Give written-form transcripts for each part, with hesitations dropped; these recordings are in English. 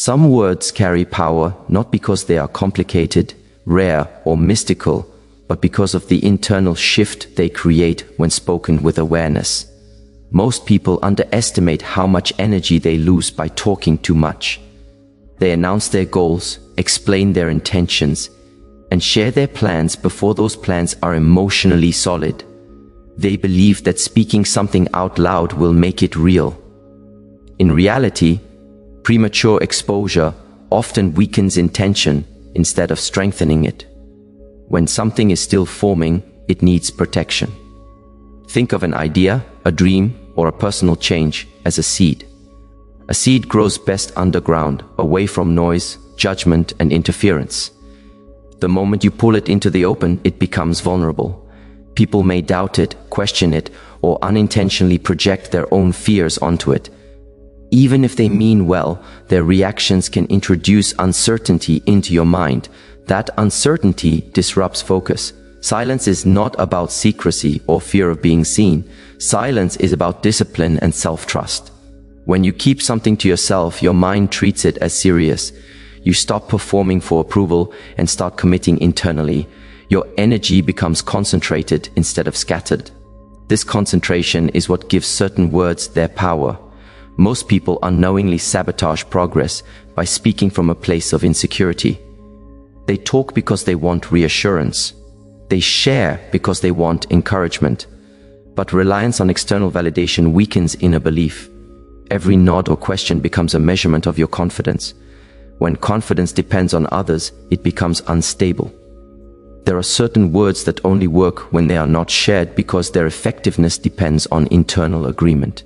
Some words carry power not because they are complicated, rare, or mystical, but because of the internal shift they create when spoken with awareness. Most people underestimate how much energy they lose by talking too much. They announce their goals, explain their intentions, and share their plans before those plans are emotionally solid. They believe that speaking something out loud will make it real. In reality, premature exposure often weakens intention instead of strengthening it. When something is still forming, it needs protection. Think of an idea, a dream, or a personal change as a seed. A seed grows best underground, away from noise, judgment, and interference. The moment you pull it into the open, it becomes vulnerable. People may doubt it, question it, or unintentionally project their own fears onto it. Even if they mean well, their reactions can introduce uncertainty into your mind. That uncertainty disrupts focus. Silence is not about secrecy or fear of being seen. Silence is about discipline and self-trust. When you keep something to yourself, your mind treats it as serious. You stop performing for approval and start committing internally. Your energy becomes concentrated instead of scattered. This concentration is what gives certain words their power. Most people unknowingly sabotage progress by speaking from a place of insecurity. They talk because they want reassurance. They share because they want encouragement. But reliance on external validation weakens inner belief. Every nod or question becomes a measurement of your confidence. When confidence depends on others, it becomes unstable. There are certain words that only work when they are not shared because their effectiveness depends on internal agreement.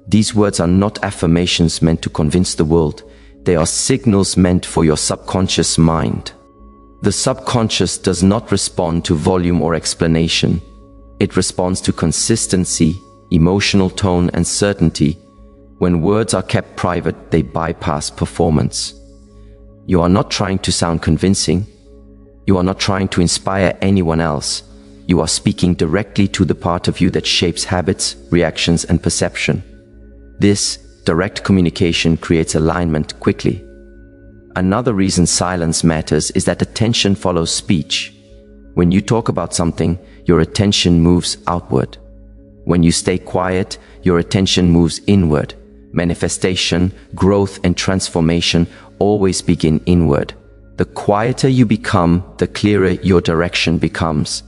These words are not affirmations meant to convince the world. They are signals meant for your subconscious mind. The subconscious does not respond to volume or explanation. It responds to consistency, emotional tone, and certainty. When words are kept private, they bypass performance. You are not trying to sound convincing. You are not trying to inspire anyone else. You are speaking directly to the part of you that shapes habits, reactions, and perception. This direct communication creates alignment quickly. Another reason silence matters is that attention follows speech. When you talk about something, your attention moves outward. When you stay quiet, your attention moves inward. Manifestation, growth, and transformation always begin inward. The quieter you become, the clearer your direction becomes.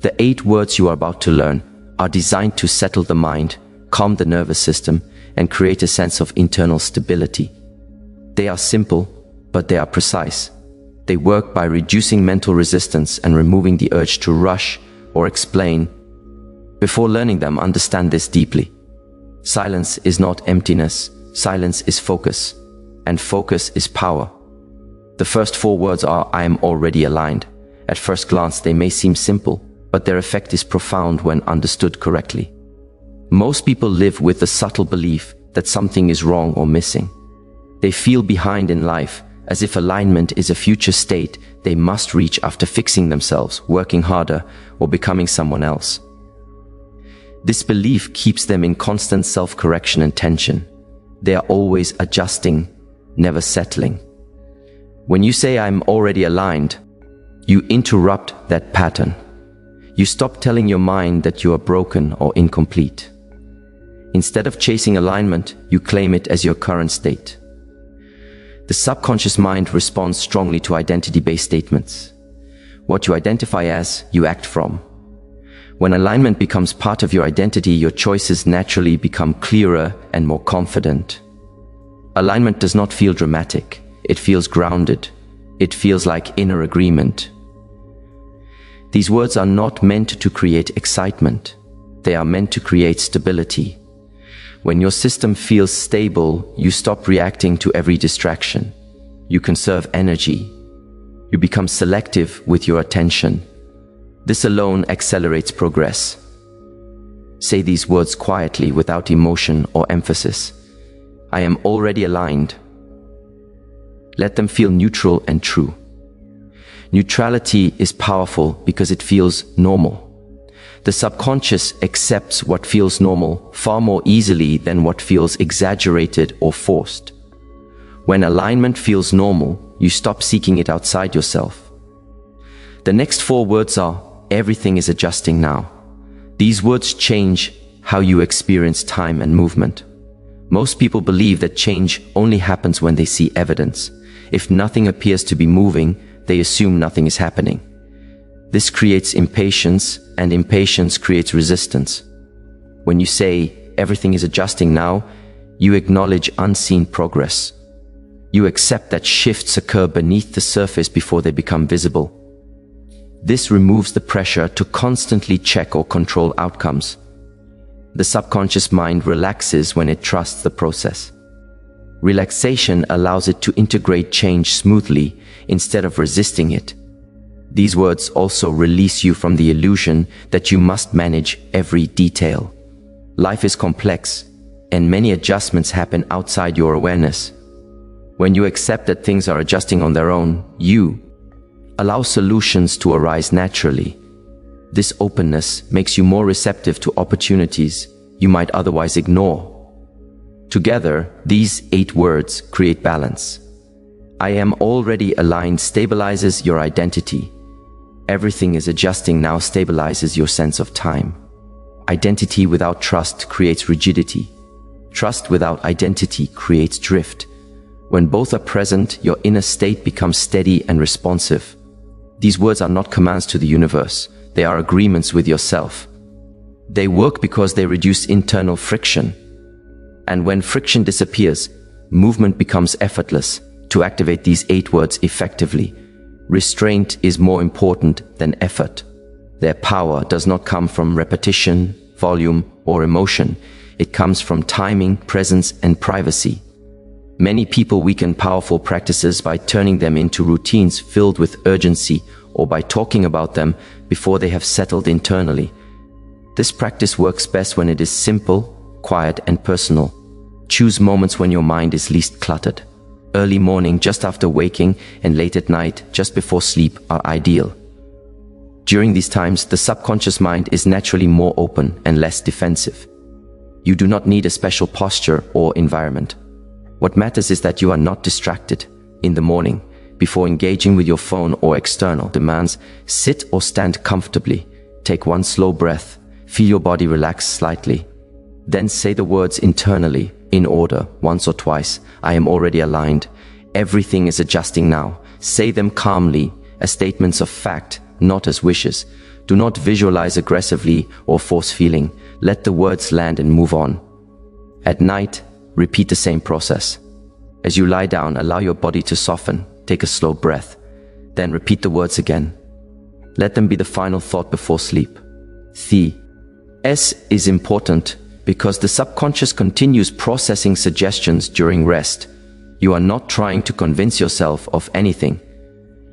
The 8 words you are about to learn are designed to settle the mind, calm the nervous system, and create a sense of internal stability. They are simple, but they are precise. They work by reducing mental resistance and removing the urge to rush or explain. Before learning them, understand this deeply. Silence is not emptiness. Silence is focus. And focus is power. The first 4 words are, I am already aligned. At first glance, they may seem simple, but their effect is profound when understood correctly. Most people live with the subtle belief that something is wrong or missing. They feel behind in life, as if alignment is a future state they must reach after fixing themselves, working harder, or becoming someone else. This belief keeps them in constant self-correction and tension. They are always adjusting, never settling. When you say I'm already aligned, you interrupt that pattern. You stop telling your mind that you are broken or incomplete. Instead of chasing alignment, you claim it as your current state. The subconscious mind responds strongly to identity-based statements. What you identify as, you act from. When alignment becomes part of your identity, your choices naturally become clearer and more confident. Alignment does not feel dramatic. It feels grounded. It feels like inner agreement. These words are not meant to create excitement. They are meant to create stability. When your system feels stable, you stop reacting to every distraction. You conserve energy. You become selective with your attention. This alone accelerates progress. Say these words quietly without emotion or emphasis. I am already aligned. Let them feel neutral and true. Neutrality is powerful because it feels normal. The subconscious accepts what feels normal far more easily than what feels exaggerated or forced. When alignment feels normal, you stop seeking it outside yourself. The next 4 words are, everything is adjusting now. These words change how you experience time and movement. Most people believe that change only happens when they see evidence. If nothing appears to be moving, they assume nothing is happening. This creates impatience, and impatience creates resistance. When you say, everything is adjusting now, you acknowledge unseen progress. You accept that shifts occur beneath the surface before they become visible. This removes the pressure to constantly check or control outcomes. The subconscious mind relaxes when it trusts the process. Relaxation allows it to integrate change smoothly instead of resisting it. These words also release you from the illusion that you must manage every detail. Life is complex, and many adjustments happen outside your awareness. When you accept that things are adjusting on their own, you allow solutions to arise naturally. This openness makes you more receptive to opportunities you might otherwise ignore. Together, these 8 words create balance. I am already aligned stabilizes your identity. Everything is adjusting now stabilizes your sense of time. Identity without trust creates rigidity. Trust without identity creates drift. When both are present, your inner state becomes steady and responsive. These words are not commands to the universe. They are agreements with yourself. They work because they reduce internal friction. And when friction disappears, movement becomes effortless. To activate these 8 words effectively, restraint is more important than effort. Their power does not come from repetition, volume, or emotion. It comes from timing, presence, and privacy. Many people weaken powerful practices by turning them into routines filled with urgency or by talking about them before they have settled internally. This practice works best when it is simple, quiet, and personal. Choose moments when your mind is least cluttered. Early morning just after waking and late at night just before sleep are ideal. During these times, the subconscious mind is naturally more open and less defensive. You do not need a special posture or environment. What matters is that you are not distracted. In the morning, before engaging with your phone or external demands, sit or stand comfortably. Take one slow breath. Feel your body relax slightly. Then say the words internally, in order, once or twice. I am already aligned. Everything is adjusting now. Say them calmly, as statements of fact, not as wishes. Do not visualize aggressively or force feeling. Let the words land and move on. At night, repeat the same process. As you lie down, allow your body to soften. Take a slow breath. Then repeat the words again. Let them be the final thought before sleep. S is important because the subconscious continues processing suggestions during rest. You are not trying to convince yourself of anything.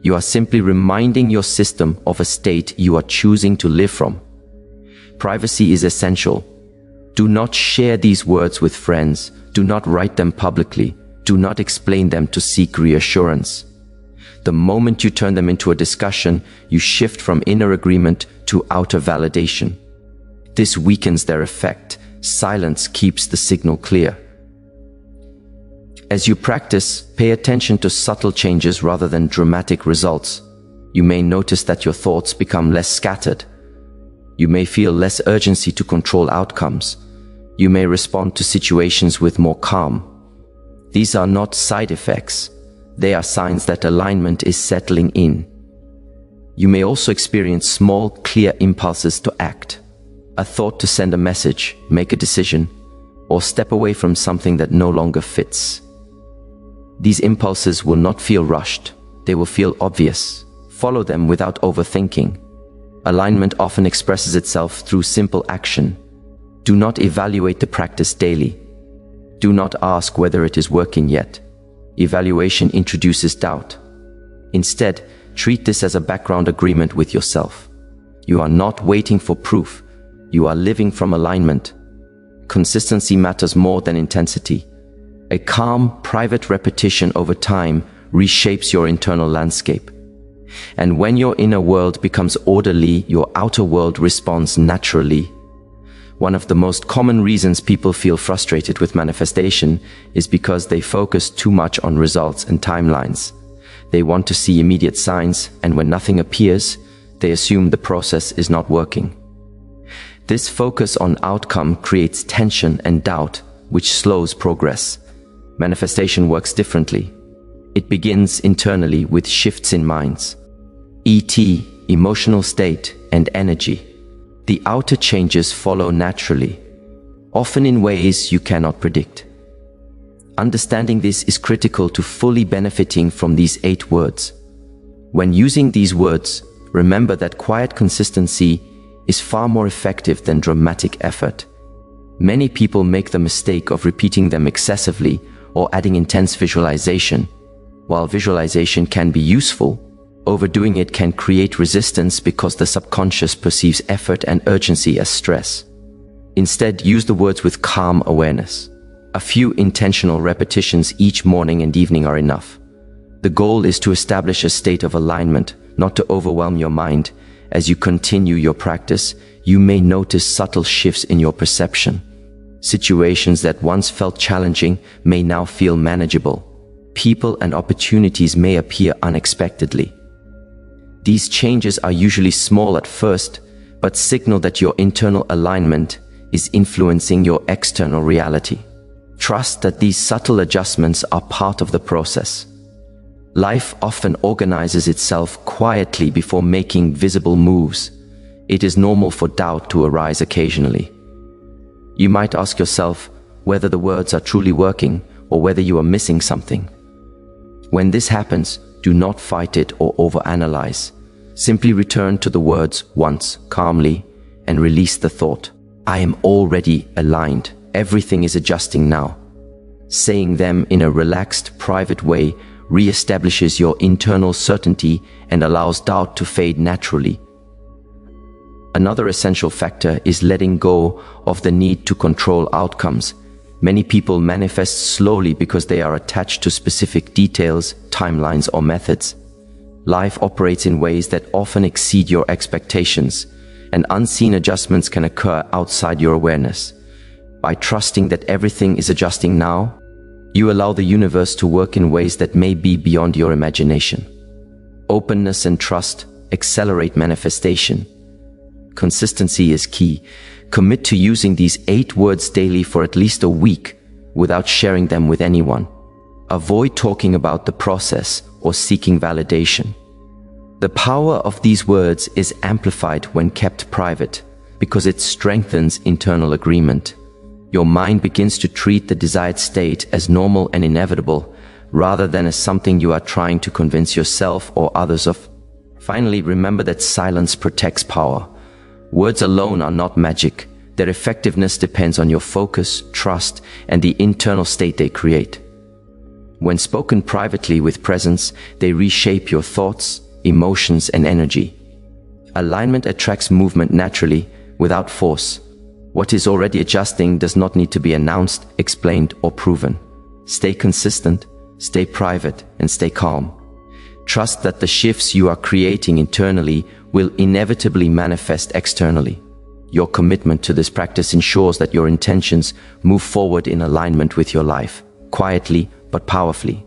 You are simply reminding your system of a state you are choosing to live from. Privacy is essential. Do not share these words with friends. Do not write them publicly. Do not explain them to seek reassurance. The moment you turn them into a discussion, you shift from inner agreement to outer validation. This weakens their effect. Silence keeps the signal clear. As you practice, pay attention to subtle changes rather than dramatic results. You may notice that your thoughts become less scattered. You may feel less urgency to control outcomes. You may respond to situations with more calm. These are not side effects. They are signs that alignment is settling in. You may also experience small, clear impulses to act. A thought to send a message, make a decision, or step away from something that no longer fits. These impulses will not feel rushed. They will feel obvious. Follow them without overthinking. Alignment often expresses itself through simple action. Do not evaluate the practice daily. Do not ask whether it is working yet. Evaluation introduces doubt. Instead, treat this as a background agreement with yourself. You are not waiting for proof. You are living from alignment. Consistency matters more than intensity. A calm, private repetition over time reshapes your internal landscape. And when your inner world becomes orderly, your outer world responds naturally. One of the most common reasons people feel frustrated with manifestation is because they focus too much on results and timelines. They want to see immediate signs, and when nothing appears, they assume the process is not working. This focus on outcome creates tension and doubt, which slows progress. Manifestation works differently. It begins internally with shifts in minds, e.g., emotional state and energy. The outer changes follow naturally, often in ways you cannot predict. Understanding this is critical to fully benefiting from these 8 words. When using these words, remember that quiet consistency is far more effective than dramatic effort. Many people make the mistake of repeating them excessively or adding intense visualization. While visualization can be useful, overdoing it can create resistance because the subconscious perceives effort and urgency as stress. Instead, use the words with calm awareness. A few intentional repetitions each morning and evening are enough. The goal is to establish a state of alignment, not to overwhelm your mind. As you continue your practice, you may notice subtle shifts in your perception. Situations that once felt challenging may now feel manageable. People and opportunities may appear unexpectedly. These changes are usually small at first, but signal that your internal alignment is influencing your external reality. Trust that these subtle adjustments are part of the process. Life often organizes itself quietly before making visible moves. It is normal for doubt to arise occasionally. You might ask yourself whether the words are truly working or whether you are missing something. When this happens, do not fight it or overanalyze. Simply return to the words once, calmly, and release the thought, "I am already aligned. Everything is adjusting now." Saying them in a relaxed, private way re-establishes your internal certainty and allows doubt to fade naturally. Another essential factor is letting go of the need to control outcomes. Many people manifest slowly because they are attached to specific details, timelines, or methods. Life operates in ways that often exceed your expectations, and unseen adjustments can occur outside your awareness. By trusting that everything is adjusting now, you allow the universe to work in ways that may be beyond your imagination. Openness and trust accelerate manifestation. Consistency is key. Commit to using these 8 words daily for at least a week without sharing them with anyone. Avoid talking about the process or seeking validation. The power of these words is amplified when kept private because it strengthens internal agreement. Your mind begins to treat the desired state as normal and inevitable rather than as something you are trying to convince yourself or others of. Finally, remember that silence protects power. Words alone are not magic. Their effectiveness depends on your focus, trust, and the internal state they create. When spoken privately with presence, they reshape your thoughts, emotions, and energy. Alignment attracts movement naturally, without force. What is already adjusting does not need to be announced, explained, or proven. Stay consistent, stay private, and stay calm. Trust that the shifts you are creating internally will inevitably manifest externally. Your commitment to this practice ensures that your intentions move forward in alignment with your life, quietly but powerfully.